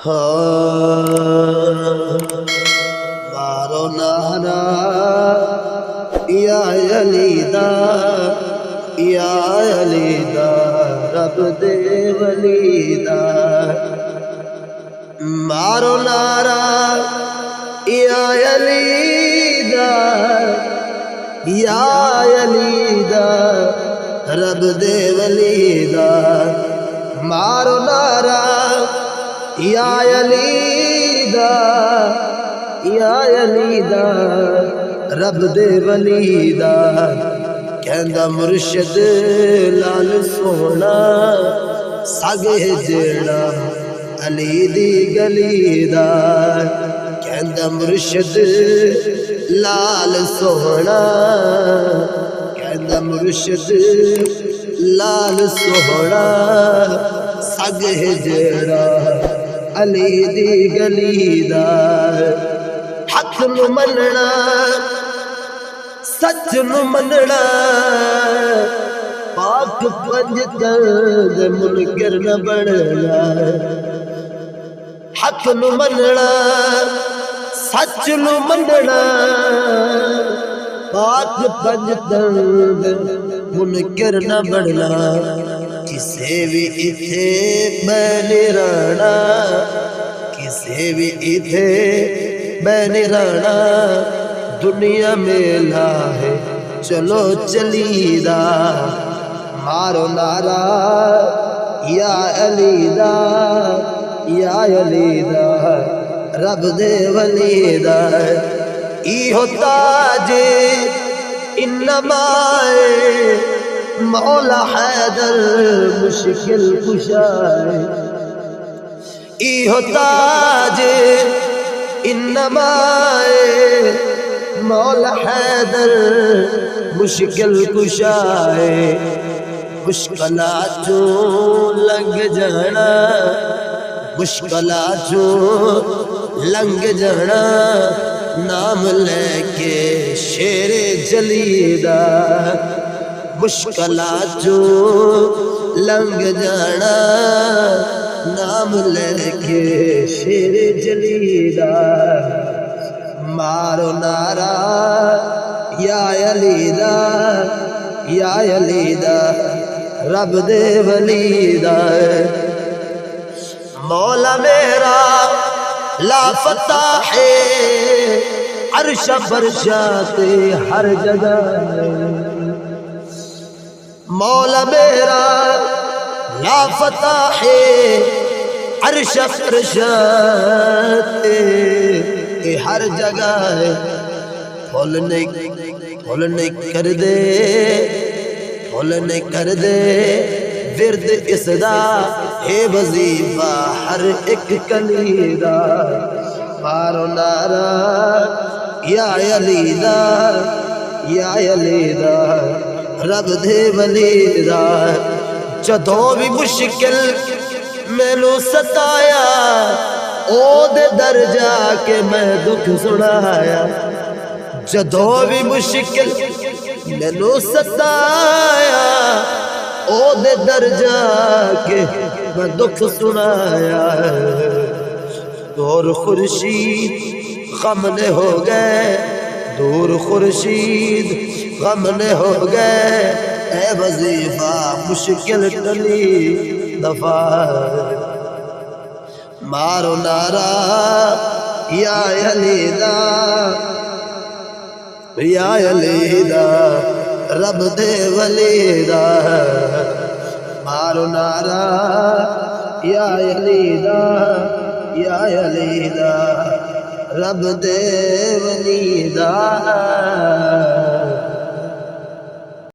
مارو نارا یا علی دا یا علی دا رب دے ولی دا مارو نارا یا علی دا یا علی دا رب دے ولی دا مارو نارا یا علی دا یا علی دا رب دے ولی دا کہندا مرشد لال سونا ساگے جیڑا علی دی گلی دا کہندا مرشد لال سونا کہندا مرشد لال سونا ساگے جیڑا علی دی گلی دا حق نو مننا سچ نو مننا پاک پنج تند منکر نہ بننا حق نو مننا سچ نو مننا پاک پنج تند منکر نہ بننا کسے بھی اتھے میں نہیں رہنا کسے بھی اتھے میں نہیں رہنا دنیا میں لا ہے چلو چلی دا مارو نارا یا علی دا یا علی دا رب دے ولی دا ایہو تاج انما مولا حیدر مشکل کشائے ایہو تاج انما مولا حیدر مشکل کشائے مشکلات جو لنگ جانا مشکلات جو لنگ جانا نام لے کے شیر جلیدہ مشکلات جو لنگ جانا نام لے کے شیر جلیدہ مارو نارا یا علی دا یا علی دا رب دے ولی دا مولا میرا لا فتح عرش فرشاتے ہر جگہ مولا میرا لا فتح عرش فرشاتے ہر جگہ پھول نہیں کر دے ورد اس دا ہے وظیفہ ہر ایک کلی دا مارو نارا یا علی دا یا علی دا رب دے ولی دا جدوں بھی مشکل مینو ستایا او دے در جا کے میں دکھ سنایا جدوں بھی مشکل مینو ستایا او دے در جا کے میں دکھ سنایا دور خورشید غم نے ہو گئے دور خورشید غم نے ہو گئے اے وظیفہ مشکل ٹلی دفعہ مارو نارا یا علی دا یا علی دا رب دے ولی دا مارو نارا یا علی دا یا علی دا رب دے ولی دا